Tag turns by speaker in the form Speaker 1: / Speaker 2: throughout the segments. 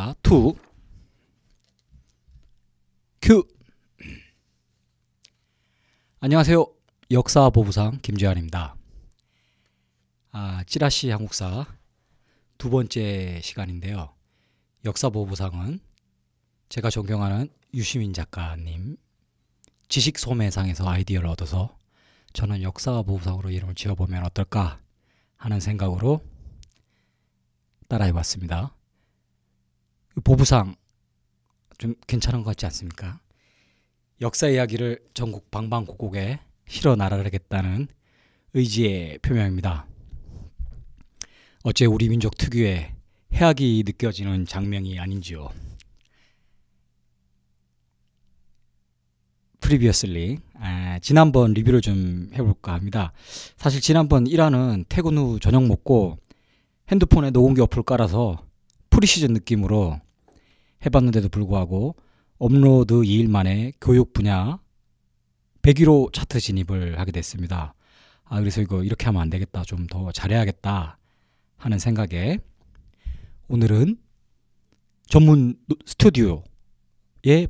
Speaker 1: 2 큐. 안녕하세요. 역사보부상 김재환입니다. 찌라시 한국사 두 번째 시간인데요. 역사보부상은 제가 존경하는 유시민 작가님 지식소매상에서 아이디어를 얻어서 저는 역사보부상으로 이름을 지어보면 어떨까 하는 생각으로 따라해봤습니다. 보부상 좀 괜찮은 것 같지 않습니까? 역사 이야기를 전국 방방곡곡에 실어 나르겠다는 의지의 표명입니다. 어째 우리 민족 특유의 해악이 느껴지는 장면이 아닌지요. Previously, 지난번 리뷰를 좀 해볼까 합니다. 사실 지난번 1화는 퇴근 후 저녁 먹고 핸드폰에 녹음기 어플 깔아서 프리시즌 느낌으로 해봤는데도 불구하고 업로드 2일 만에 교육 분야 101호 차트 진입을 하게 됐습니다. 그래서 이거 이렇게 하면 안 되겠다, 좀 더 잘해야겠다 하는 생각에 오늘은 전문 스튜디오에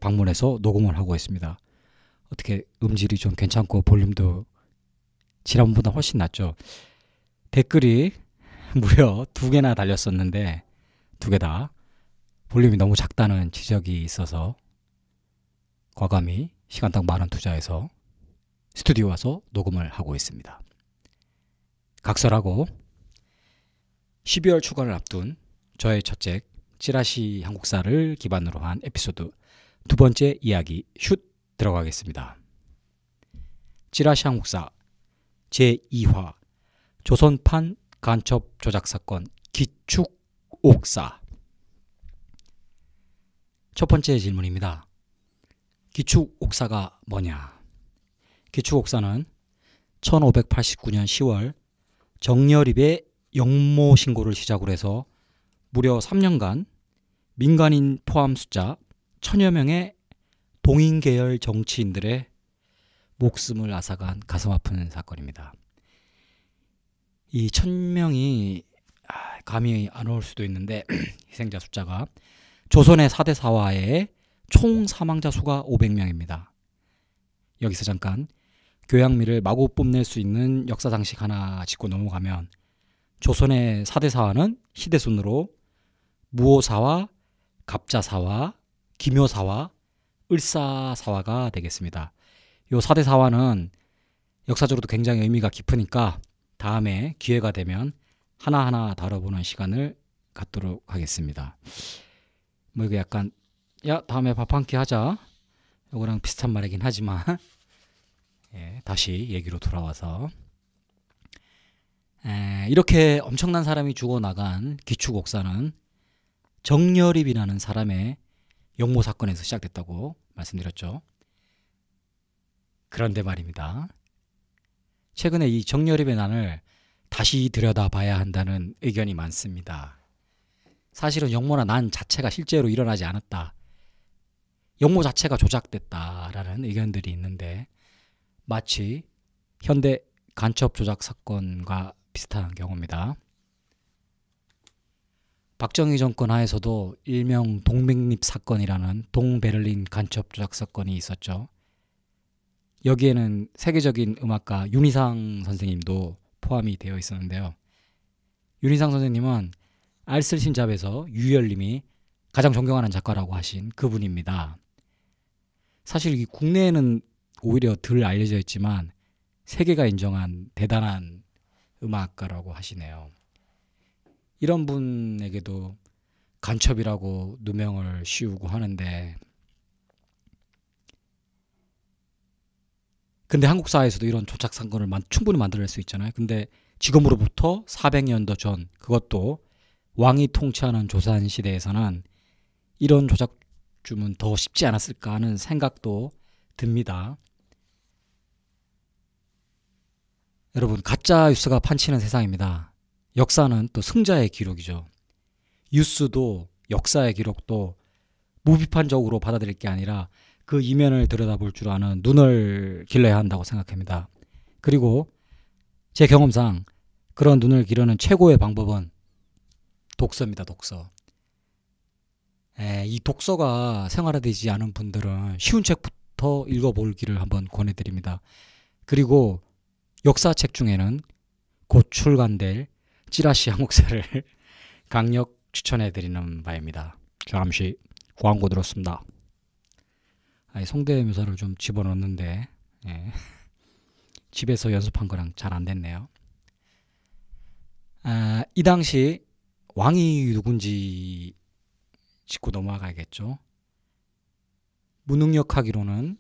Speaker 1: 방문해서 녹음을 하고 있습니다. 어떻게 음질이 좀 괜찮고 볼륨도 지난번보다 훨씬 낫죠. 댓글이 무려 2개나 달렸었는데 2개 다 볼륨이 너무 작다는 지적이 있어서 과감히 시간당 만원 투자해서 스튜디오 와서 녹음을 하고 있습니다. 각설하고 12월 출간을 앞둔 저의 첫 책 찌라시 한국사를 기반으로 한 에피소드 두 번째 이야기 슛 들어가겠습니다. 찌라시 한국사 제2화 조선판 간첩 조작 사건 기축옥사. 첫 번째 질문입니다. 기축옥사가 뭐냐? 기축옥사는 1589년 10월 정여립의 영모 신고를 시작으로 해서 무려 3년간 민간인 포함 숫자 1000여 명의 동인계열 정치인들의 목숨을 앗아간 가슴 아픈 사건입니다. 이 1000명이 감이 안 올 수도 있는데 희생자 숫자가 조선의 4대 사화의 총 사망자 수가 500명입니다. 여기서 잠깐 교양미를 마구 뽐낼 수 있는 역사상식 하나 짚고 넘어가면 조선의 4대 사화는 시대순으로 무오사화, 갑자사화, 기묘사화, 을사사화가 되겠습니다. 이 4대 사화는 역사적으로도 굉장히 의미가 깊으니까 다음에 기회가 되면 하나하나 다뤄보는 시간을 갖도록 하겠습니다. 뭐 이거 약간 다음에 밥 한 끼 하자 이거랑 비슷한 말이긴 하지만 다시 얘기로 돌아와서 이렇게 엄청난 사람이 죽어나간 기축옥사는 정여립이라는 사람의 영모 사건에서 시작됐다고 말씀드렸죠. 그런데 말입니다. 최근에 이 정여립의 난을 다시 들여다봐야 한다는 의견이 많습니다. 사실은 영모나 난 자체가 실제로 일어나지 않았다, 영모 자체가 조작됐다라는 의견들이 있는데 마치 현대 간첩 조작 사건과 비슷한 경우입니다. 박정희 정권 하에서도 일명 동백립 사건이라는 동베를린 간첩 조작 사건이 있었죠. 여기에는 세계적인 음악가 윤희상 선생님도 포함이 되어 있었는데요. 윤희상 선생님은 알쓸신잡에서 유희열님이 가장 존경하는 작가라고 하신 그분입니다. 사실 이 국내에는 오히려 덜 알려져 있지만 세계가 인정한 대단한 음악가라고 하시네요. 이런 분에게도 간첩이라고 누명을 씌우고 하는데, 근데 한국 사회에서도 이런 조작 사건을 충분히 만들어낼 수 있잖아요. 근데 지금으로부터 400년도 전, 그것도 왕이 통치하는 조선 시대에서는 이런 조작쯤은 더 쉽지 않았을까 하는 생각도 듭니다. 여러분, 가짜 뉴스가 판치는 세상입니다. 역사는 또 승자의 기록이죠. 뉴스도 역사의 기록도 무비판적으로 받아들일 게 아니라 그 이면을 들여다볼 줄 아는 눈을 길러야 한다고 생각합니다. 그리고 제 경험상 그런 눈을 기르는 최고의 방법은 독서입니다. 독서. 이 독서가 생활화되지 않은 분들은 쉬운 책부터 읽어보기를 한번 권해드립니다. 그리고 역사책 중에는 곧 출간될 찌라시 한국사를 강력 추천해드리는 바입니다. 잠시 광고 들었습니다. 성대묘사를 좀 집어넣는데 집에서 연습한 거랑 잘 안 됐네요. 이 당시 왕이 누군지 짚고 넘어가야겠죠. 무능력하기로는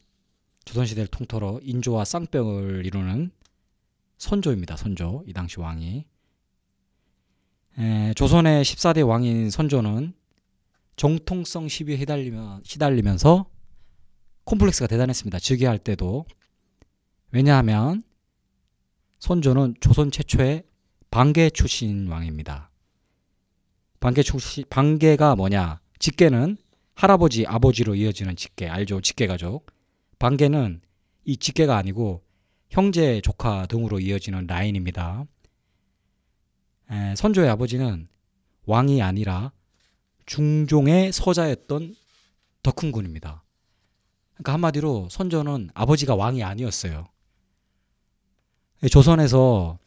Speaker 1: 조선시대를 통틀어 인조와 쌍벽을 이루는 선조입니다. 선조, 이 당시 왕이. 조선의 14대 왕인 선조는 정통성 시비에 시달리면서 콤플렉스가 대단했습니다. 즉위할 때도. 왜냐하면 선조는 조선 최초의 반개 출신 왕입니다. 반개가 뭐냐? 직계는 할아버지, 아버지로 이어지는 직계. 알죠? 직계가족. 반개는 이 직계가 아니고 형제, 조카 등으로 이어지는 라인입니다. 선조의 아버지는 왕이 아니라 중종의 서자였던 덕훈군입니다. 그러니까 한마디로 선조는 아버지가 왕이 아니었어요. 조선에서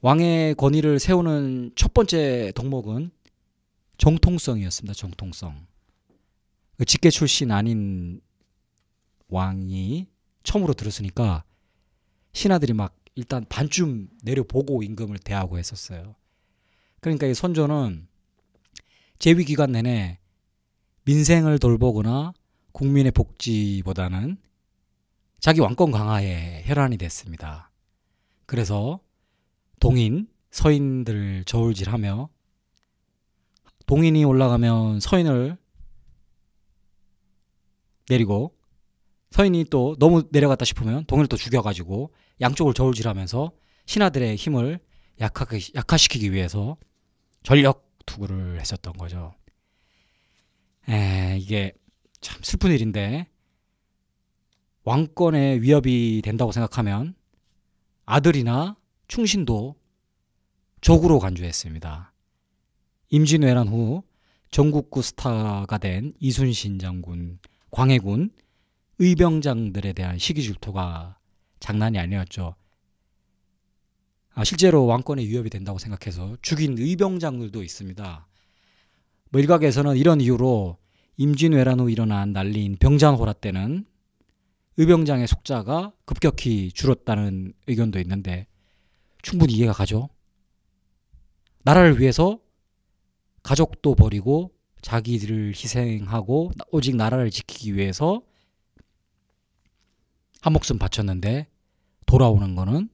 Speaker 1: 왕의 권위를 세우는 첫 번째 덕목은 정통성이었습니다. 정통성. 직계 출신 아닌 왕이 처음으로 들었으니까 신하들이 막 일단 반쯤 내려보고 임금을 대하고 했었어요. 그러니까 이 선조는 재위 기간 내내 민생을 돌보거나 국민의 복지보다는 자기 왕권 강화에 혈안이 됐습니다. 그래서 동인, 서인들을 저울질하며 동인이 올라가면 서인을 내리고 서인이 또 너무 내려갔다 싶으면 동인을 또 죽여가지고 양쪽을 저울질하면서 신하들의 힘을 약화시키기 위해서 전력 투구를 했었던 거죠. 이게 참 슬픈 일인데 왕권에 위협이 된다고 생각하면 아들이나 충신도 적으로 간주했습니다. 임진왜란 후 전국구 스타가 된 이순신 장군, 광해군, 의병장들에 대한 시기 질투가 장난이 아니었죠. 실제로 왕권에 위협이 된다고 생각해서 죽인 의병장들도 있습니다. 일각에서는 이런 이유로 임진왜란 후 일어난 난리인 병잔호라 때는 의병장의 숫자가 급격히 줄었다는 의견도 있는데 충분히 이해가 가죠. 나라를 위해서 가족도 버리고 자기들을 희생하고 오직 나라를 지키기 위해서 한 목숨 바쳤는데 돌아오는 거는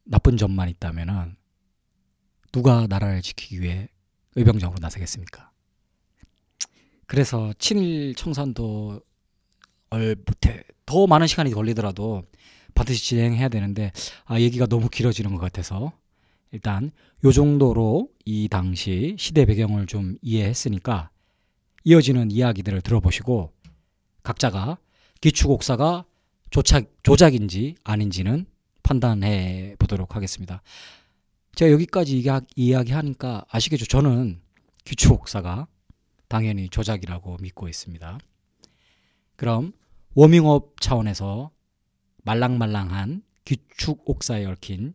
Speaker 1: 나쁜 점만 있다면 누가 나라를 지키기 위해 의병장으로 나서겠습니까? 그래서 친일 청산도 더 많은 시간이 걸리더라도 반드시 진행해야 되는데 얘기가 너무 길어지는 것 같아서 일단 요 정도로 이 당시 시대 배경을 좀 이해했으니까 이어지는 이야기들을 들어보시고 각자가 기축옥사가 조작인지 아닌지는 판단해 보도록 하겠습니다. 제가 여기까지 이야기하니까 아시겠죠? 저는 기축옥사가 당연히 조작이라고 믿고 있습니다. 그럼 워밍업 차원에서 말랑말랑한 기축옥사에 얽힌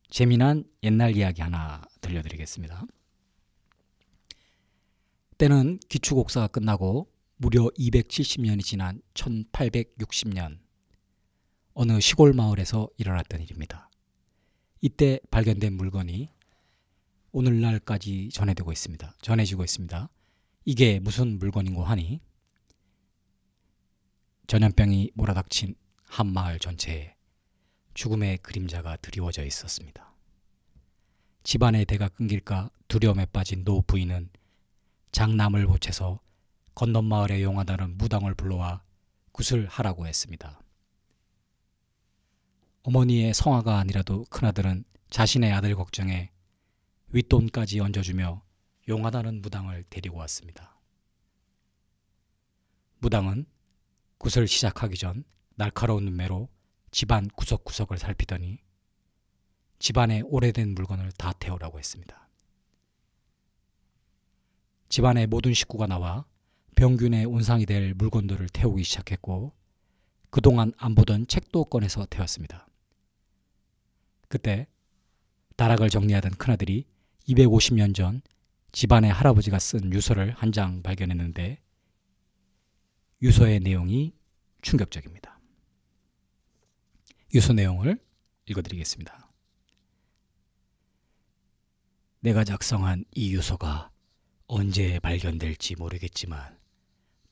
Speaker 1: 재미난 옛날 이야기 하나 들려드리겠습니다. 때는 기축옥사가 끝나고 무려 270년이 지난 1860년 어느 시골 마을에서 일어났던 일입니다. 이때 발견된 물건이 오늘날까지 전해지고 있습니다. 이게 무슨 물건인고 하니 전염병이 몰아닥친 한마을 전체에 죽음의 그림자가 드리워져 있었습니다. 집안의 대가 끊길까 두려움에 빠진 노 부인은 장남을 보채서 건넌마을의 용하다는 무당을 불러와 굿을 하라고 했습니다. 어머니의 성화가 아니라도 큰아들은 자신의 아들 걱정에 윗돈까지 얹어주며 용하다는 무당을 데리고 왔습니다. 무당은 굿을 시작하기 전 날카로운 눈매로 집안 구석구석을 살피더니 집안의 오래된 물건을 다 태우라고 했습니다. 집안의 모든 식구가 나와 병균의 온상이 될 물건들을 태우기 시작했고 그동안 안 보던 책도 꺼내서 태웠습니다. 그때 다락을 정리하던 큰아들이 250년 전 집안의 할아버지가 쓴 유서를 한 장 발견했는데 유서의 내용이 충격적입니다. 유서 내용을 읽어드리겠습니다. 내가 작성한 이 유서가 언제 발견될지 모르겠지만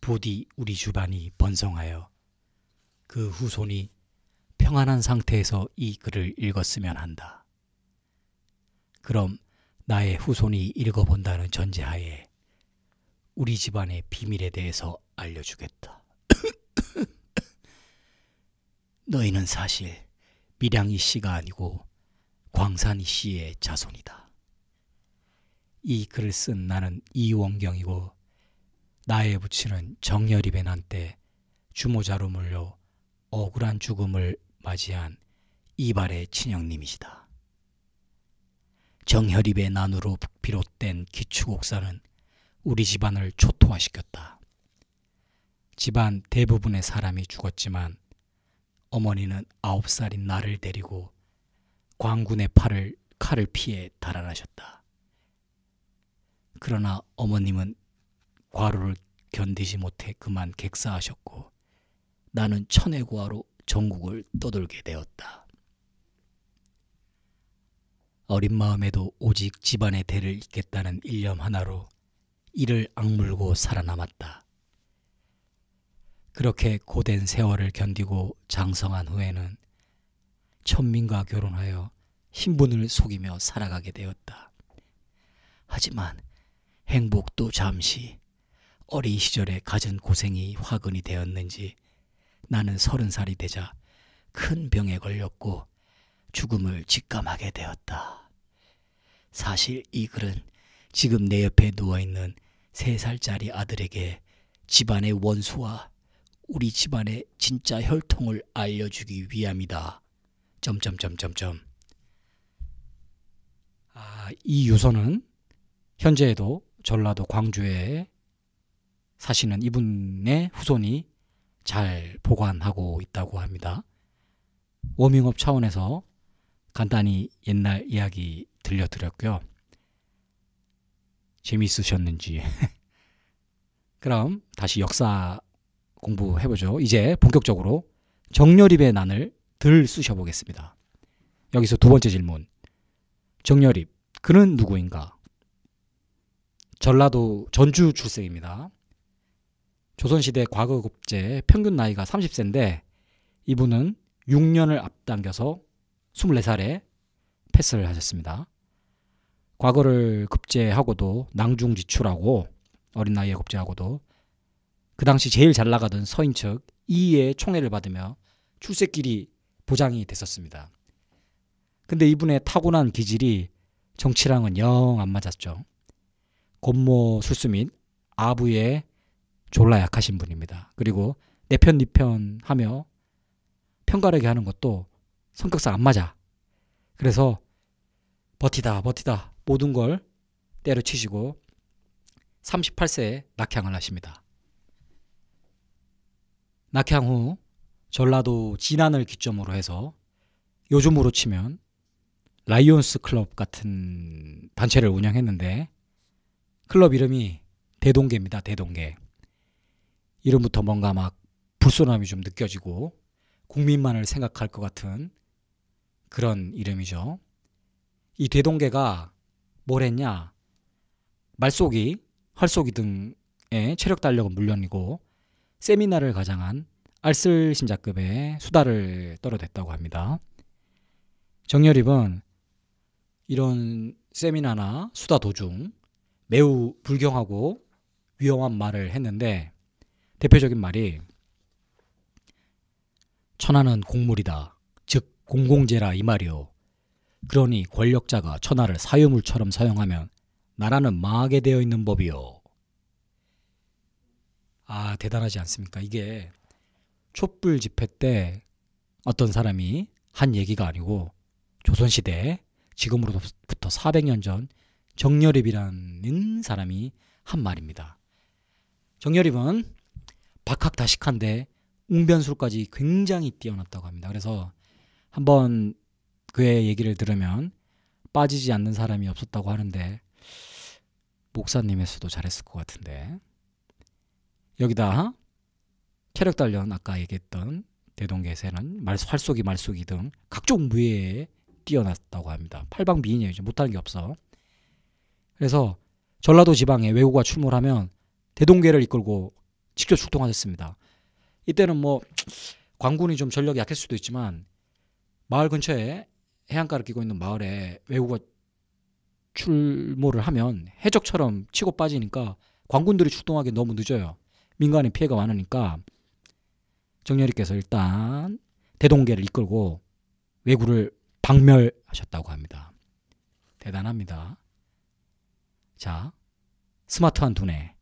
Speaker 1: 부디 우리 집안이 번성하여 그 후손이 평안한 상태에서 이 글을 읽었으면 한다. 그럼 나의 후손이 읽어본다는 전제하에 우리 집안의 비밀에 대해서 알려주겠다. 너희는 사실 밀양이 씨가 아니고 광산이 씨의 자손이다. 이 글을 쓴 나는 이원경이고 나의 부친은 정열입의 난 때 주모자로 물려 억울한 죽음을 맞이한 이발의 친형님이시다. 정열입의 난으로 비롯된 기축옥사는 우리 집안을 초토화시켰다. 집안 대부분의 사람이 죽었지만 어머니는 9살인 나를 데리고 광군의 칼을 피해 달아나셨다. 그러나 어머님은 과로를 견디지 못해 그만 객사하셨고 나는 천혜고아로 전국을 떠돌게 되었다. 어린 마음에도 오직 집안의 대를 잇겠다는 일념 하나로 이를 악물고 살아남았다. 그렇게 고된 세월을 견디고 장성한 후에는 천민과 결혼하여 신분을 속이며 살아가게 되었다. 하지만 행복도 잠시, 어린 시절에 가진 고생이 화근이 되었는지 나는 30살이 되자 큰 병에 걸렸고 죽음을 직감하게 되었다. 사실 이 글은 지금 내 옆에 누워있는 3살짜리 아들에게 집안의 원수와 우리 집안의 진짜 혈통을 알려주기 위함이다. 이 유서는 현재에도 전라도 광주에 사시는 이분의 후손이 잘 보관하고 있다고 합니다. 워밍업 차원에서 간단히 옛날 이야기 들려드렸고요. 재미있으셨는지 그럼 다시 역사 공부해보죠. 이제 본격적으로 정열입의 난을 들 쑤셔보겠습니다. 여기서 두 번째 질문. 정열입, 그는 누구인가? 전라도 전주 출생입니다. 조선시대 과거급제 평균 나이가 30세인데 이분은 6년을 앞당겨서 24살에 패스를 하셨습니다. 과거를 급제하고도 낭중지출하고 어린 나이에 급제하고도 그 당시 제일 잘 나가던 서인척 이의 총애를 받으며 출세길이 보장이 됐었습니다. 근데 이분의 타고난 기질이 정치랑은 영 안 맞았죠. 권모 술수 및 아부에 졸라 약하신 분입니다. 그리고 내 편 네 편 하며 편가르게 하는 것도 성격상 안 맞아. 그래서 버티다 모든 걸 때려치시고 38세에 낙향을 하십니다. 낙향 후 전라도 진안을 기점으로 해서 요즘으로 치면 라이온스 클럽 같은 단체를 운영했는데 클럽 이름이 대동계입니다. 대동계. 이름부터 뭔가 막 불손함이 좀 느껴지고 국민만을 생각할 것 같은 그런 이름이죠. 이 대동계가 뭘 했냐? 말쏘기, 활쏘기 등의 체력 단력은 물론이고 세미나를 가장한 알쓸신자급의 수다를 떨어댔다고 합니다. 정열입은 이런 세미나나 수다 도중 매우 불경하고 위험한 말을 했는데 대표적인 말이 천하는 공물이다. 즉 공공재라 이 말이오. 그러니 권력자가 천하를 사유물처럼 사용하면 나라는 망하게 되어 있는 법이오. 대단하지 않습니까? 이게 촛불 집회 때 어떤 사람이 한 얘기가 아니고 조선시대 지금으로부터 400년 전 정열입이라는 사람이 한 말입니다. 정여립은 박학다식한데 웅변술까지 굉장히 뛰어났다고 합니다. 그래서 한번 그의 얘기를 들으면 빠지지 않는 사람이 없었다고 하는데 목사님에서도 잘했을 것 같은데, 여기다 체력단련 아까 얘기했던 대동계세는 활쏘기 말쏘기 등 각종 무예에 뛰어났다고 합니다. 팔방미인이에요. 못하는 게 없어. 그래서 전라도 지방에 왜구가 출몰하면 대동계를 이끌고 직접 출동하셨습니다. 이때는 뭐 관군이 좀 전력이 약했을 수도 있지만 마을 근처에 해안가를 끼고 있는 마을에 왜구가 출몰을 하면 해적처럼 치고 빠지니까 관군들이 출동하기 너무 늦어요. 민간인 피해가 많으니까 정여립께서 일단 대동계를 이끌고 왜구를 박멸하셨다고 합니다. 대단합니다. 자, 스마트한 두뇌,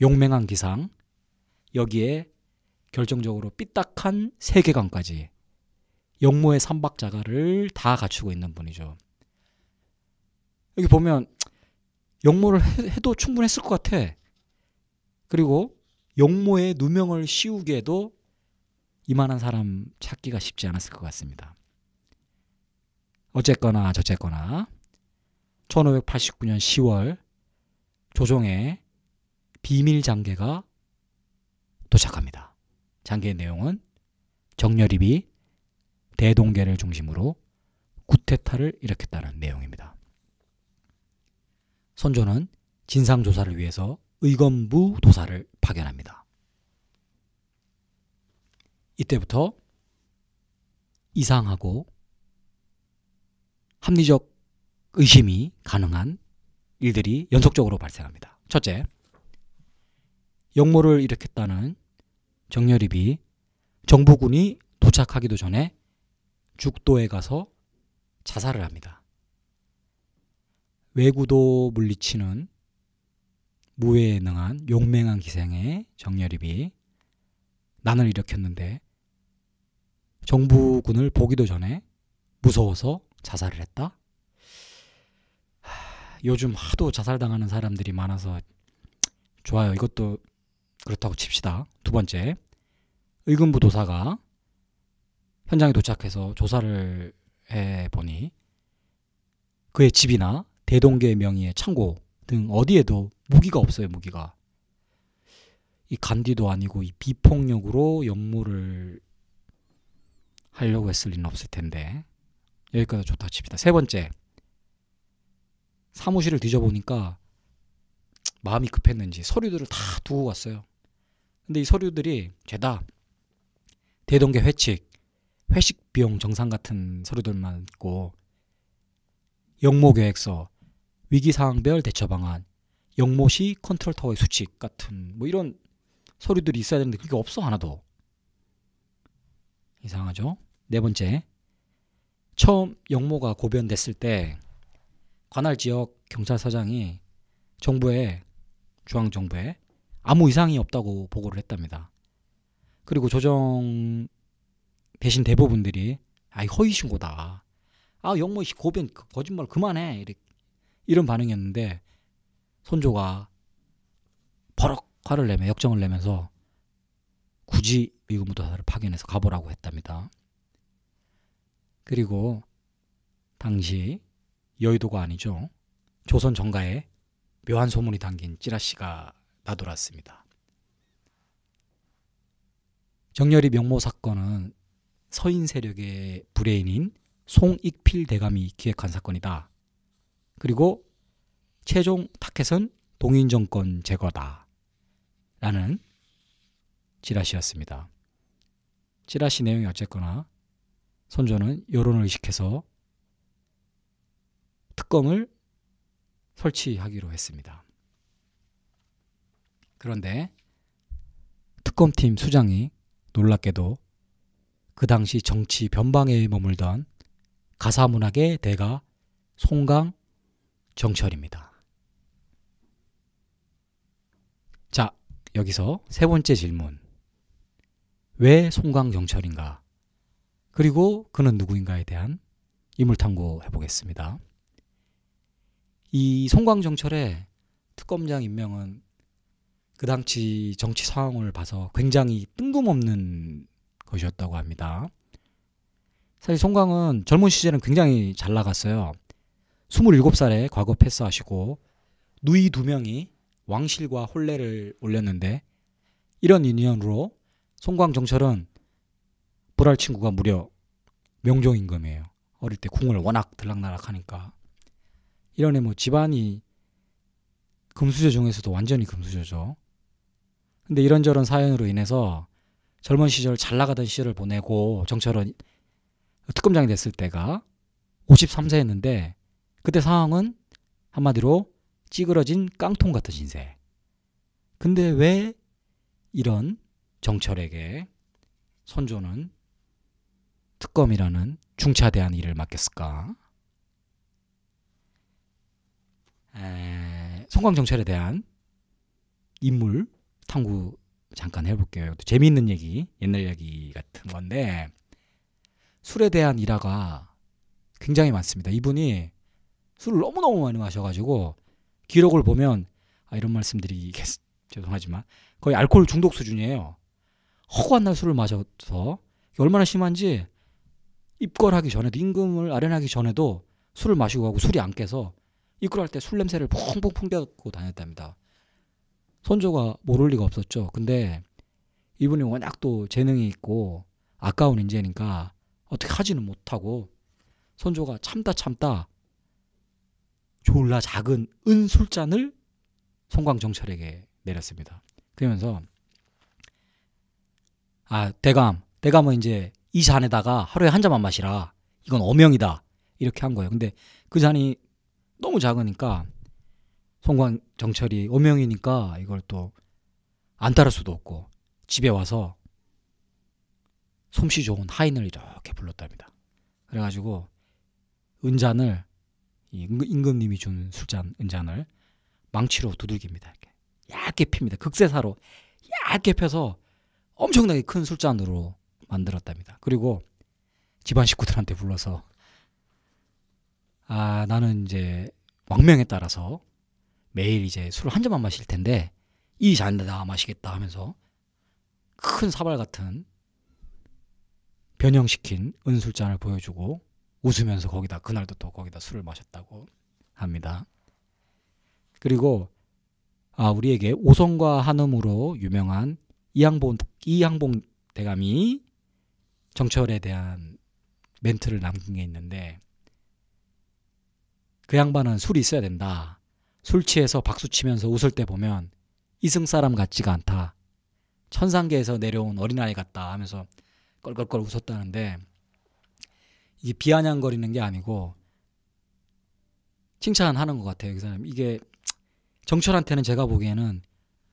Speaker 1: 용맹한 기상, 여기에 결정적으로 삐딱한 세계관까지 영모의 삼박자가를 다 갖추고 있는 분이죠. 여기 보면 영모를 해도 충분했을 것 같아. 그리고 영모의 누명을 씌우기에도 이만한 사람 찾기가 쉽지 않았을 것 같습니다. 어쨌거나 저쨌거나 1589년 10월 조정에 비밀 장계가 도착합니다. 장계의 내용은 정여립이 대동계를 중심으로 쿠데타를 일으켰다는 내용입니다. 선조는 진상조사를 위해서 의검부 도사를 파견합니다. 이때부터 이상하고 합리적 의심이 가능한 일들이 연속적으로 발생합니다. 첫째, 역모를 일으켰다는 정여립이 정부군이 도착하기도 전에 죽도에 가서 자살을 합니다. 왜구도 물리치는 무예에 능한 용맹한 기생의 정여립이 난을 일으켰는데 정부군을 보기도 전에 무서워서 자살을 했다? 요즘 하도 자살당하는 사람들이 많아서 좋아요. 이것도 그렇다고 칩시다. 두 번째, 의금부 도사가 현장에 도착해서 조사를 해보니 그의 집이나 대동계 명의의 창고 등 어디에도 무기가 없어요. 무기가. 이 간디도 아니고 이 비폭력으로 역모를 하려고 했을 리는 없을 텐데 여기까지 좋다 칩시다. 세 번째, 사무실을 뒤져보니까 마음이 급했는지 서류들을 다 두고 갔어요. 근데 이 서류들이 죄다 대동계 회칙, 회식 비용 정산 같은 서류들만 있고 역모 계획서, 위기상황별 대처 방안, 역모시 컨트롤 타워의 수칙 같은 뭐 이런 서류들이 있어야 되는데 그게 없어. 하나도. 이상하죠? 네 번째, 처음 역모가 고변됐을 때 관할 지역 경찰서장이 정부에, 중앙정부에 아무 이상이 없다고 보고를 했답니다. 그리고 조정 대신 대부분들이 허위 신고다. 역모 고변 거짓말 그만해. 이런 반응이었는데 선조가 버럭 화를 내며 역정을 내면서 굳이 의금부 도사를 파견해서 가보라고 했답니다. 그리고 당시 여의도가 아니죠. 조선 정가에 묘한 소문이 담긴 찌라시가 나돌았습니다. 정여립 역모 사건은 서인 세력의 브레인인 송익필 대감이 기획한 사건이다. 그리고 최종 타켓은 동인정권 제거다. 라는 찌라시였습니다. 찌라시 내용이 어쨌거나 선조는 여론을 의식해서 특검을 설치하기로 했습니다. 그런데 특검팀 수장이 놀랍게도 그 당시 정치 변방에 머물던 가사문학의 대가 송강정철입니다. 자, 여기서 세 번째 질문. 왜 송강정철인가? 그리고 그는 누구인가에 대한 인물탐구 해보겠습니다. 이 송강정철의 특검장 임명은 그 당시 정치 상황을 봐서 굉장히 뜬금없는 것이었다고 합니다. 사실 송광은 젊은 시절은 굉장히 잘 나갔어요. 27살에 과거 패스하시고 누이 2명이 왕실과 혼례를 올렸는데, 이런 인연으로 송광 정철은 불알 친구가 무려 명종임금이에요. 어릴 때 궁을 워낙 들락날락하니까. 이런 뭐 집안이 금수저 중에서도 완전히 금수저죠. 근데 이런저런 사연으로 인해서 젊은 시절 잘 나가던 시절을 보내고 정철은 특검장이 됐을 때가 53세였는데, 그때 상황은 한마디로 찌그러진 깡통 같은 신세. 근데 왜 이런 정철에게 선조는 특검이라는 중차대한 일을 맡겼을까? 송광정철에 대한 인물 탐구 잠깐 해볼게요. 재미있는 얘기, 옛날 얘기 같은 건데, 술에 대한 일화가 굉장히 많습니다. 이분이 술을 너무너무 많이 마셔가지고 기록을 보면, 이런 말씀드리기 죄송하지만 거의 알코올 중독 수준이에요. 허구한 날 술을 마셔서 얼마나 심한지, 입궐하기 전에도, 임금을 아련하기 전에도 술을 마시고 가고 술이 안 깨서 입궐할 때 술 냄새를 퐁퐁 풍겨갖고 다녔답니다. 선조가 모를 리가 없었죠. 근데 이분이 워낙 또 재능이 있고 아까운 인재니까 어떻게 하지는 못하고 선조가 참다 졸라 작은 은술잔을 송광정철에게 내렸습니다. 그러면서 대감은 이제 이 잔에다가 하루에 한 잔만 마시라. 이건 어명이다. 이렇게 한 거예요. 근데 그 잔이 너무 작으니까 송광정철이 어명이니까 이걸 또 안 따를 수도 없고 집에 와서 솜씨 좋은 하인을 이렇게 불렀답니다. 그래가지고 은잔을, 임금님이 준 술잔 은잔을 망치로 두들깁니다. 이렇게 얇게 핍니다. 극세사로 얇게 펴서 엄청나게 큰 술잔으로 만들었답니다. 그리고 집안 식구들한테 불러서 나는 이제 왕명에 따라서 매일 이제 술을 한 잔만 마실 텐데 이 잔에다 마시겠다 하면서 큰 사발 같은 변형시킨 은술잔을 보여주고 웃으면서 그날도 또 거기다 술을 마셨다고 합니다. 그리고 우리에게 오성과 한음으로 유명한 이항봉 대감이 정철에 대한 멘트를 남긴 게 있는데, 그 양반은 술이 있어야 된다. 술 취해서 박수치면서 웃을 때 보면 이승사람 같지가 않다. 천상계에서 내려온 어린아이 같다 하면서 껄껄껄 웃었다는데, 이게 비아냥거리는 게 아니고 칭찬하는 것 같아요. 그 사람. 이게 정철한테는 제가 보기에는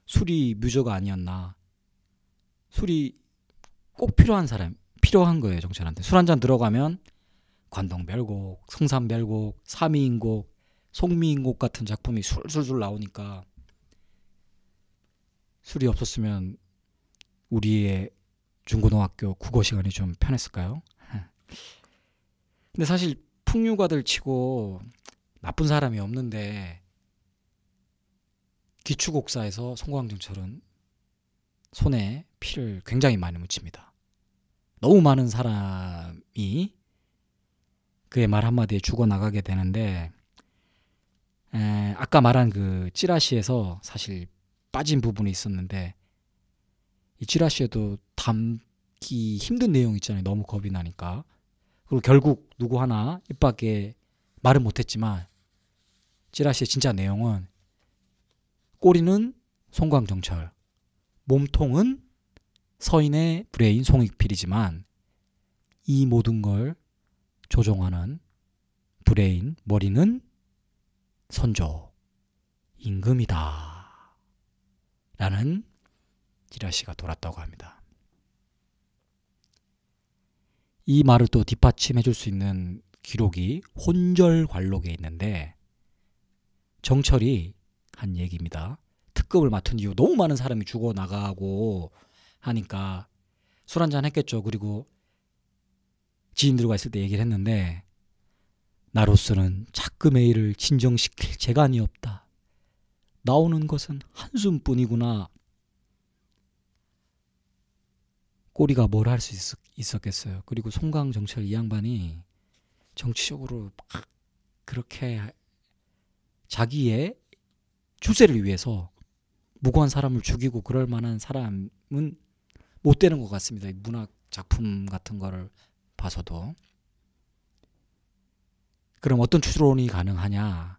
Speaker 1: 술이 뮤저가 아니었나. 술이 꼭 필요한 거예요. 정철한테. 술 한 잔 들어가면 관동별곡, 성산별곡, 삼이인곡, 송미인곡 같은 작품이 술술술 나오니까 술이 없었으면 우리의 중고등학교 국어 시간이 좀 편했을까요? 근데 사실 풍류가들 치고 나쁜 사람이 없는데, 기축옥사에서 송광정철은 손에 피를 굉장히 많이 묻힙니다. 너무 많은 사람이 그의 말 한마디에 죽어나가게 되는데, 아까 말한 그 찌라시에서 사실 빠진 부분이 있었는데, 이 찌라시에도 담기 힘든 내용 있잖아요. 너무 겁이 나니까. 그리고 결국 누구 하나 입 밖에 말은 못했지만 찌라시의 진짜 내용은, 꼬리는 송광정철, 몸통은 서인의 브레인 송익필이지만 이 모든 걸 조종하는 브레인, 머리는 선조, 임금이다 라는 찌라시가 돌았다고 합니다. 이 말을 또 뒷받침해 줄 수 있는 기록이 혼절관록에 있는데, 정철이 한 얘기입니다. 특급을 맡은 이후 너무 많은 사람이 죽어나가고 하니까 술 한잔 했겠죠. 그리고 지인들과 있을 때 얘기를 했는데, 나로서는 자금의 일을 진정시킬 재간이 없다. 나오는 것은 한숨뿐이구나. 꼬리가 뭘 할 수 있었겠어요. 그리고 송강정철 이 양반이 정치적으로 막 그렇게 자기의 출세를 위해서 무고한 사람을 죽이고 그럴 만한 사람은 못 되는 것 같습니다. 문학 작품 같은 거를 봐서도. 그럼 어떤 추론이 가능하냐.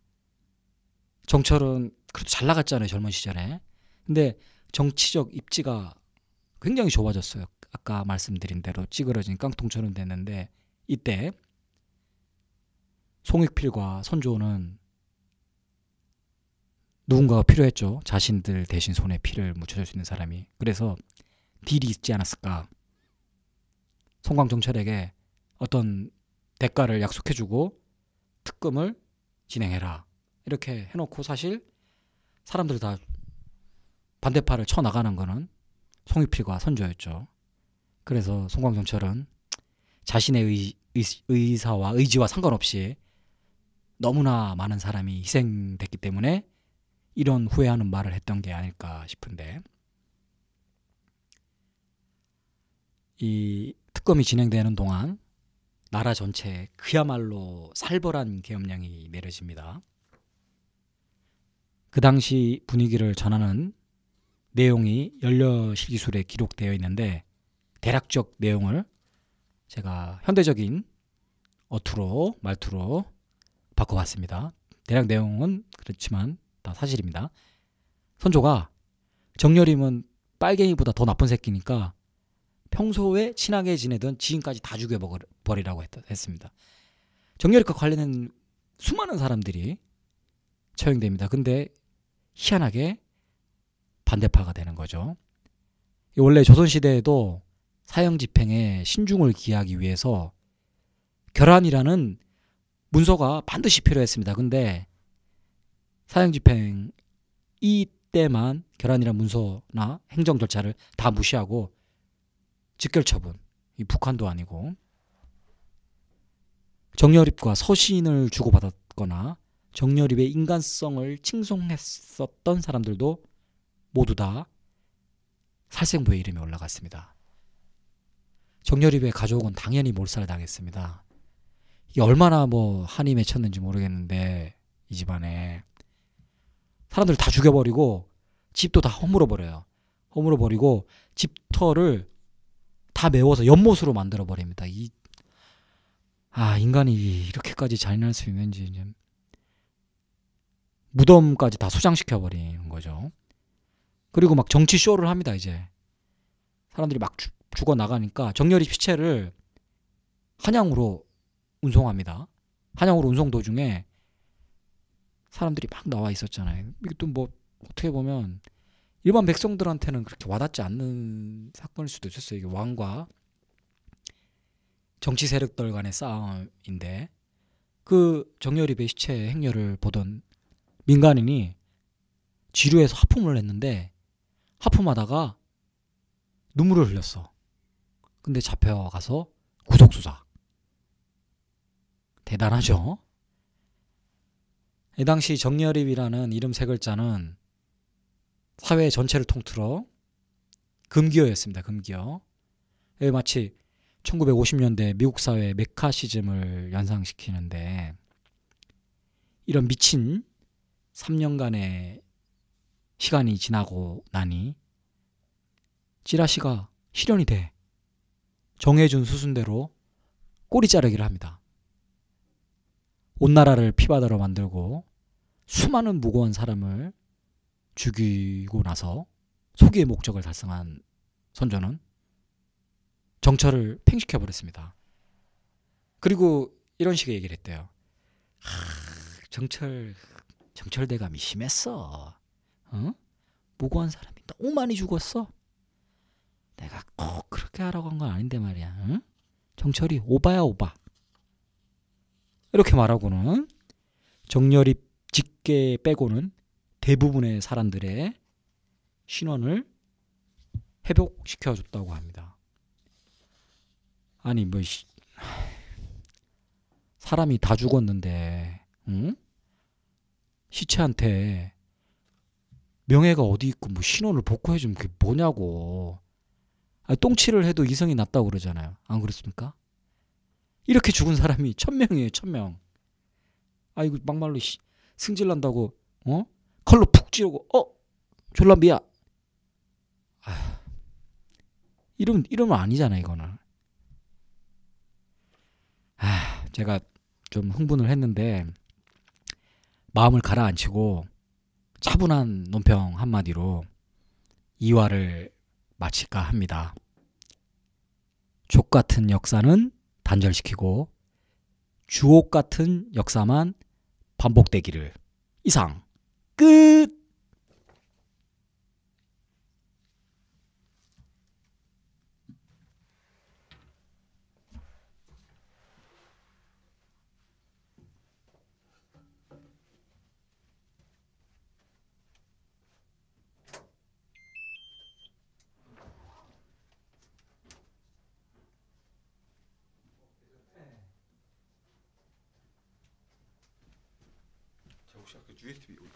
Speaker 1: 정철은 그래도 잘 나갔잖아요. 젊은 시절에. 근데 정치적 입지가 굉장히 좁아졌어요. 아까 말씀드린 대로 찌그러진 깡통처럼 됐는데 이때 송익필과 선조는 누군가가 필요했죠. 자신들 대신 손에 피를 묻혀줄 수 있는 사람이. 그래서 딜이 있지 않았을까. 송광정철에게 어떤 대가를 약속해주고 특검을 진행해라. 이렇게 해놓고 사실 사람들이 다 반대파를 쳐나가는 거는 송익필과 선조였죠. 그래서 송광정철은 자신의 의사와 의지와 상관없이 너무나 많은 사람이 희생됐기 때문에 이런 후회하는 말을 했던 게 아닐까 싶은데, 이 특검이 진행되는 동안 나라 전체에 그야말로 살벌한 계엄령이 내려집니다. 그 당시 분위기를 전하는 내용이 연려실기술에 기록되어 있는데 대략적 내용을 제가 현대적인 말투로 바꿔봤습니다. 대략 내용은 그렇지만 다 사실입니다. 선조가 정여림은 빨갱이보다 더 나쁜 새끼니까 평소에 친하게 지내던 지인까지 다 죽여버리라고 했습니다. 정여림과 관련된 수많은 사람들이 처형됩니다. 근데 희한하게 반대파가 되는 거죠. 원래 조선시대에도 사형집행에 신중을 기하기 위해서 결한이라는 문서가 반드시 필요했습니다. 근데 사형집행 이때만 결한이라는 문서나 행정 절차를 다 무시하고 직결처분, 이 북한도 아니고 정여립과 서신을 주고받았거나 정여립의 인간성을 칭송했었던 사람들도 모두 다 살생부의 이름이 올라갔습니다. 정여립의 가족은 당연히 몰살당했습니다. 이게 얼마나 한이 맺혔는지 모르겠는데 이 집안에 사람들 다 죽여버리고 집도 다 허물어버려요. 허물어버리고 집터를 다 메워서 연못으로 만들어버립니다. 인간이 이렇게까지 잔인할 수 있는지 이제 무덤까지 다 소장시켜버리는 거죠. 그리고 막 정치 쇼를 합니다. 이제 사람들이 막 죽어나가니까 정여립 시체를 한양으로 운송합니다. 한양으로 운송 도중에 사람들이 막 나와 있었잖아요. 이게 또 어떻게 보면 일반 백성들한테는 그렇게 와닿지 않는 사건일 수도 있었어요. 이게 왕과 정치 세력들 간의 싸움인데 그 정여립의 시체 행렬을 보던 민간인이 지루해서 하품을 했는데 하품하다가 눈물을 흘렸어. 근데 잡혀가서 구속수사. 대단하죠? 이 당시 정여립이라는 이름 세 글자는 사회 전체를 통틀어 금기어였습니다. 금기어. 마치 1950년대 미국 사회의 메카시즘을 연상시키는데 이런 미친 3년간의 시간이 지나고 나니 찌라시가 실현이 돼 정해준 수순대로 꼬리 자르기를 합니다. 온 나라를 피바다로 만들고 수많은 무고한 사람을 죽이고 나서 소기의 목적을 달성한 선조는 정철을 팽식해버렸습니다. 그리고 이런 식의 얘기를 했대요. 정철대감이 심했어. 무고한 사람이 너무 많이 죽었어. 내가 꼭 그렇게 하라고 한 건 아닌데 말이야. 정철이 오바야 오바. 이렇게 말하고는 정여립 직계 빼고는 대부분의 사람들의 신원을 회복시켜줬다고 합니다. 아니 사람이 다 죽었는데 시체한테 명예가 어디 있고 뭐 신원을 복구해 주면 그게 뭐냐고. 아니, 똥칠을 해도 이성이 낮다고 그러잖아요. 안 그렇습니까? 이렇게 죽은 사람이 1000명이에요, 1000명. 아이고 막말로 승질 난다고 어? 칼로 푹 찌르고 졸라 미야. 아, 이러면 아니잖아 이거는. 제가 좀 흥분을 했는데 마음을 가라앉히고 차분한 논평 한마디로 이화를 마칠까 합니다. 족 같은 역사는 단절시키고 주옥 같은 역사만 반복되기를. 이상 끝.
Speaker 2: 혹시 아까 USB 놓고